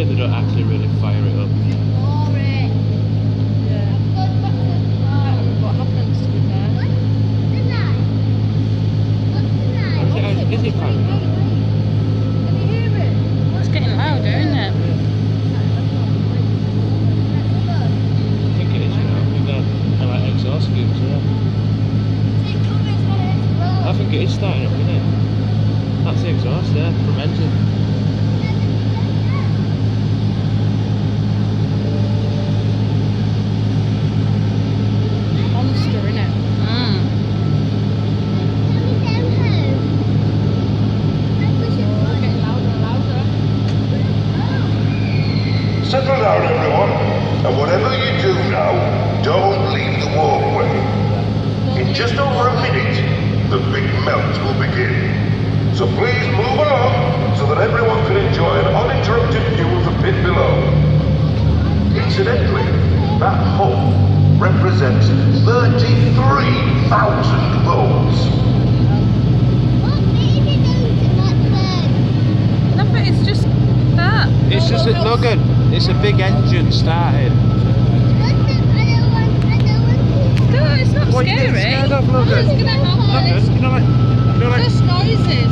shame they don't actually really fire it up. Yeah. What happens to be there? Is it firing up? It's getting louder, isn't it? I think it is, you know. I think they're like exhaust fumes, yeah. I think it is starting up, isn't it? That's the exhaust there from engine. Monster, innit? Getting louder and louder. Settle down, everyone, and whatever you do now, don't leave the walkway. In just over a minute, the big melt will begin. So please move along so that everyone can enjoy an uninterrupted view of the pit below. Incidentally, that hole represents 33,000 volts. Nothing, it's just that. It's just a nugget. It's a big engine starting. No, it's not What are you scary. getting scared of, Nugget? What's gonna happen? Nugget, you know like Just noises.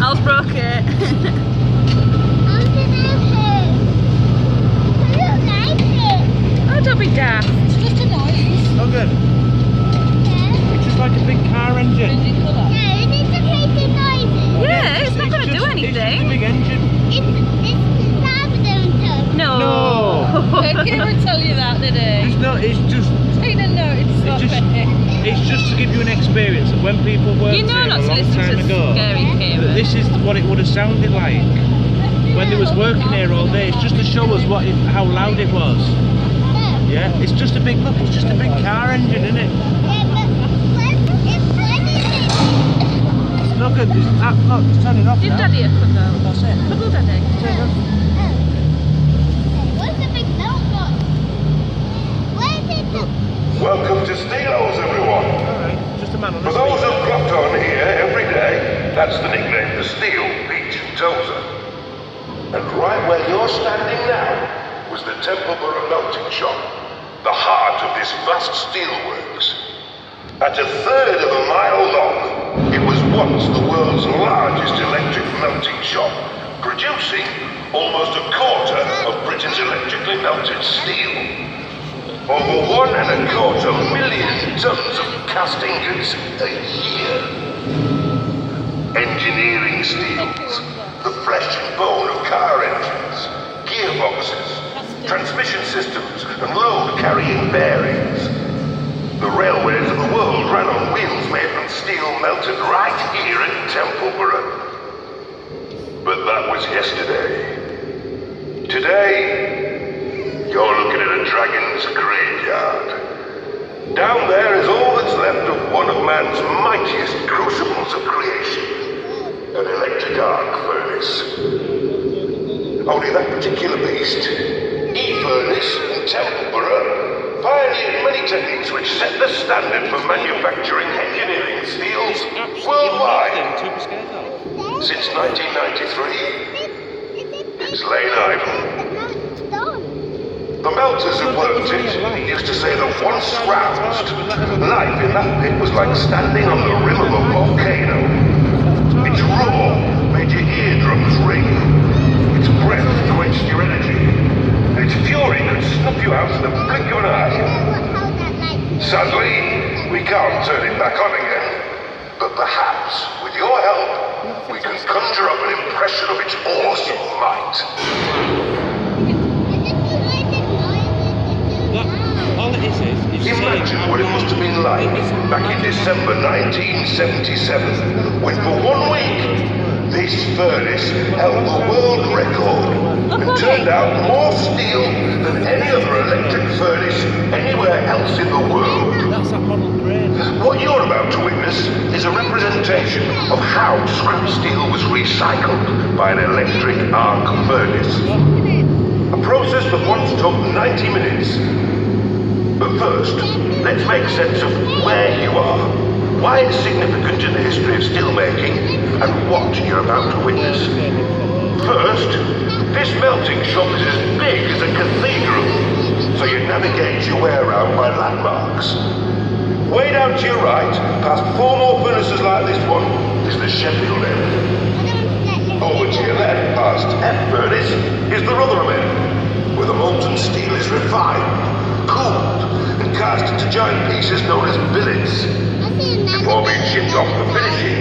Al's broke it. Oh, don't be daft. It's just a noise. Nugget. It's just like a big car engine. Yeah, it's not going to do It's just a anything. big engine. No. No. He would tell you that, did he? It's just Take a note, it's not It's just- fair. it's just to give you an experience of when people worked You know here not a to long listen time to ago. scary That cameras. this is what it would have sounded like when they was working here all day. It's just to show us how loud it was. Yeah, it's just a big it's just a big car engine, isn't it? Look at this. Look, it's turning off Give now. Daddy a cuddle. That's it. Cuddle Daddy. Turn it off. Welcome to Steelos, everyone. Alright, just a man on For the those street. who've clocked on here every day, that's the nickname for Steel, Beach and Tozer. And right where you're standing now was the Templeborough melting shop, the heart of this vast steelworks. At 1/3 of a mile long, it was once the world's largest electric melting shop, producing almost 1/4 of Britain's electrically melted steel. Over 1.25 million tons of cast ingots a year. Engineering steels, the flesh and bone of car engines, gearboxes, transmission systems, and load-carrying bearings. The railways of the world ran on wheels made from steel melted right here in Templeborough. But that was yesterday. Today, you're looking at a dragon's graveyard. Down there is all that's left of one of man's mightiest crucibles of creation, an electric arc furnace. Only that particular beast, E-furnace in Templeborough, pioneered many techniques which set the standard for manufacturing engineering steels worldwide. Since 1993, it's laid idle. The melters who worked it used to say that once roused, life in that pit was like standing on the rim of a volcano. Its roar made your eardrums ring. Its breath quenched your energy. And its fury could snuff you out in the blink of an eye. Sadly, we can't turn it back on again. But perhaps, with your help, we can conjure up an impression of its awesome might. All it is Imagine what it must have been like back in December 1977, when for 1 week, this furnace held the world record and turned out more steel than any other electric furnace anywhere else in the world. That's that model crane. What you're about to witness is a representation of how scrap steel was recycled by an electric arc furnace. A process that once took 90 minutes. But first, let's make sense of where you are. why it's significant in the history of steelmaking, and what you're about to witness. First, this melting shop is as big as a cathedral, so you navigate your way around by landmarks. Way down to your right, past 4 more furnaces like this one, is the Sheffield end. Over to your left, past F furnace, is the Rotherham end, where the molten steel is refined, cooled, and cast into giant pieces known as billets, before being shipped off for finishing,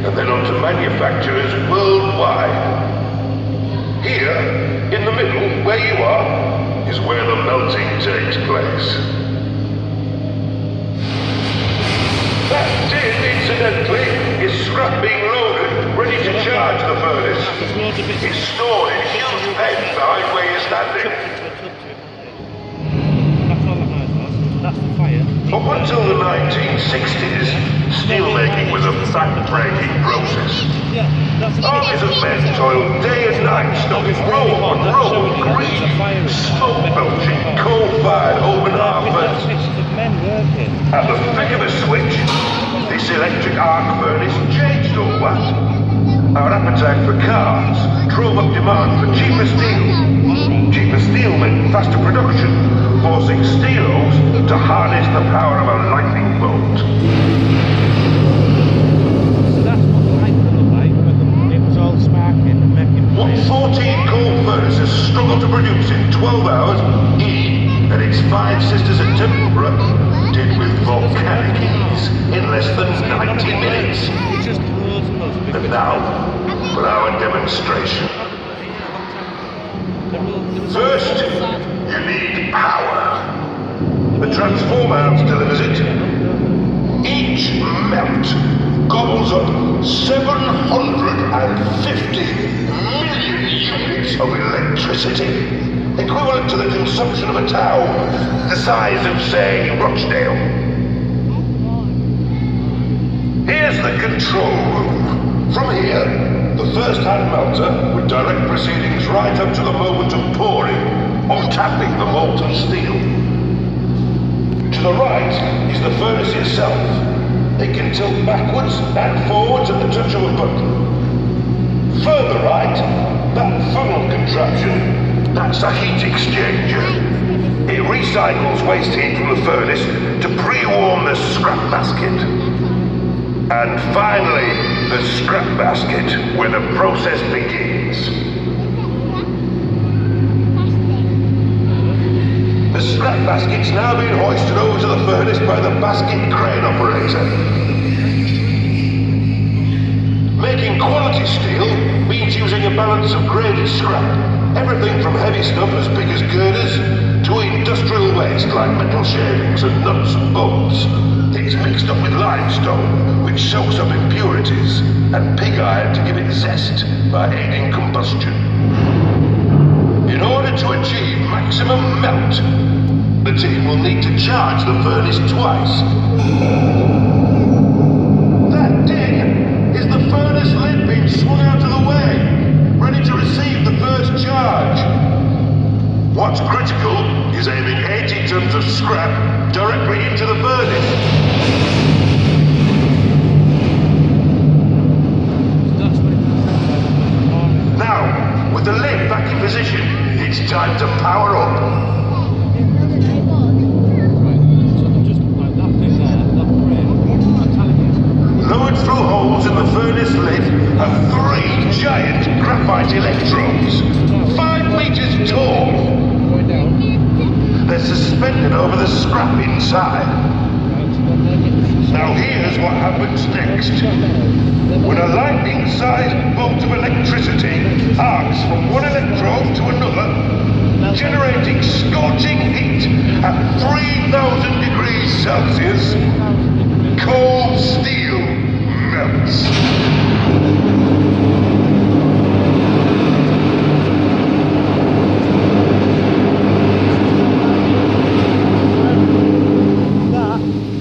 and then onto manufacturers worldwide. Here, in the middle, where you are, is where the melting takes place. That tin, incidentally, is scrap being loaded, ready to charge the furnace. It's stored in huge pens behind where you're standing. That's the fire. Up until the 1960s, steelmaking was a back-breaking process. Armies of men toiled day and night, stopping row on row of green, smoke-belching, coal-fired open harvest. At the flick of a switch, this electric arc furnace changed all that. Our appetite for cars drove up demand for cheaper steel. Cheaper steel meant faster production, forcing steelos to harness the power of a lightning bolt. So that's what the light would look like when it was all sparking and making What fire. 14 coal furnaces struggled to produce in 12 hours, he and its 5 sisters at Tempera did with volcanic ease in less than 90 minutes. It's just loads and loads of big And now, for our demonstration. First, you need power. The transformer house delivers it. Each melt gobbles up 750 million units of electricity, equivalent to the consumption of a town the size of, say, Rochdale. Here's the control room. From here, the first hand melter with direct proceedings right up to the moment of pouring or tapping the molten steel. To the right is the furnace itself. It can tilt backwards and forwards at the touch of a button. Further right, that funnel contraption, that's a heat exchanger. It recycles waste heat from the furnace to pre-warm the scrap basket. And finally, the scrap basket, where the process begins. The scrap basket's now being hoisted over to the furnace by the basket crane operator. Making quality steel means using a balance of graded scrap. Everything from heavy stuff as big as girders to industrial waste like metal shavings and nuts and bolts. It's mixed up with limestone, which soaks up impurities, and pig iron to give it zest by aiding combustion. In order to achieve maximum melt, the team will need to charge the furnace twice. That ding is the furnace lid being swung out of the way, ready to receive the first charge. What's critical is aiming 80 tons of scrap directly into the furnace. Now, with the lid back in position, it's time to power up. Lowered through holes in the furnace lid are 3 giant graphite electrodes, 5 meters tall. They're suspended over the scrap inside. Now here's what happens next. When a lightning-sized bolt of electricity arcs from one electrode to another, generating scorching heat at 3,000 degrees Celsius, cold steel melts.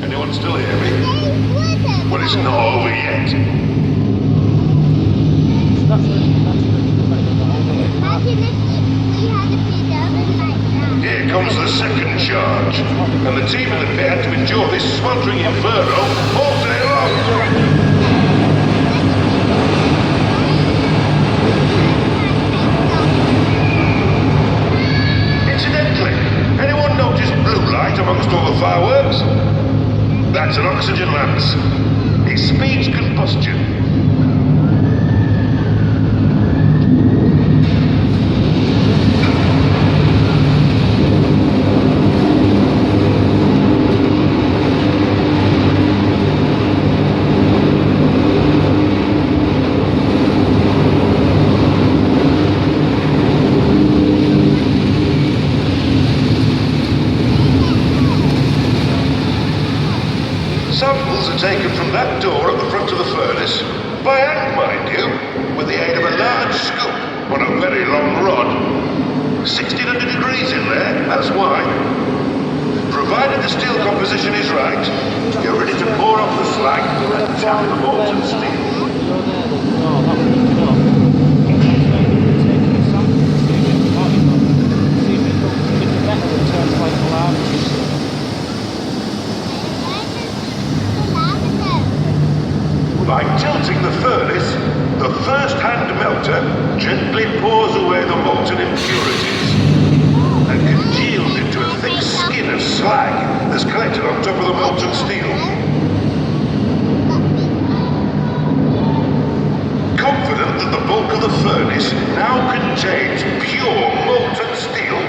Anyone still hear me? Well, it's not over yet. Here comes the second charge, and the team in the pit had to endure this sweltering inferno all day long. Incidentally, anyone notice blue light amongst all the fireworks? That's an oxygen lance. It speeds combustion. Samples are taken from that door at the front of the furnace, by hand, mind you, with the aid of a large scoop on a very long rod. 1600 degrees in there, that's why. Provided the steel composition is right, you're ready to pour off the slag and tap the molten steel. By tilting the furnace, the first hand melter gently pours away the molten impurities and congeals into a thick skin of slag that's collected on top of the molten steel. Confident that the bulk of the furnace now contains pure molten steel,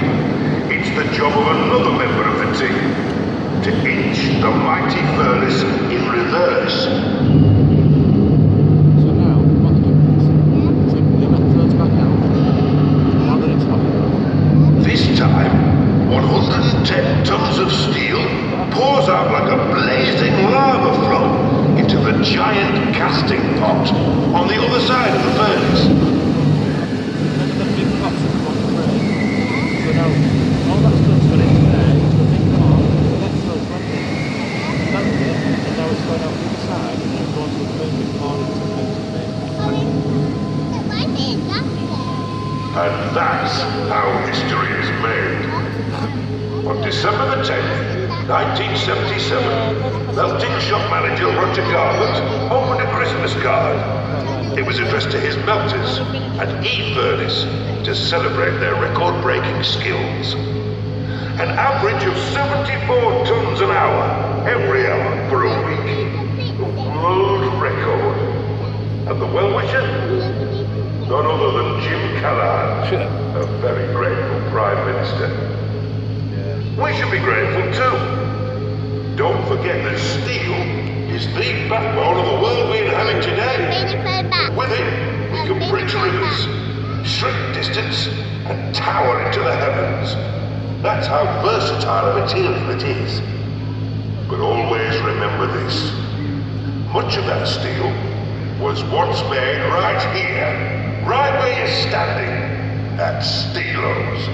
it's the job of another member of the team to inch the mighty furnace in reverse. This time, 110 tons of steel pours out like a blazing lava flow into the giant casting pot on the other side of the furnace. And that's how history is made. On December the 10th, 1977, melting shop manager Roger Garland opened a Christmas card. It was addressed to his melters and E-furnace to celebrate their record-breaking skills. An average of 74 tons an hour, every hour for a week. The world record. And the well-wisher? None other than Jim Callahan, a very grateful Prime Minister. We should be grateful too. Don't forget that steel is the backbone of the world we inhabit today. With it, we can bridge rivers, shrink distance, and tower into the heavens. That's how versatile a material it is. But always remember this. Much of that steel was once made right here. Right where you're standing, at Steelo's.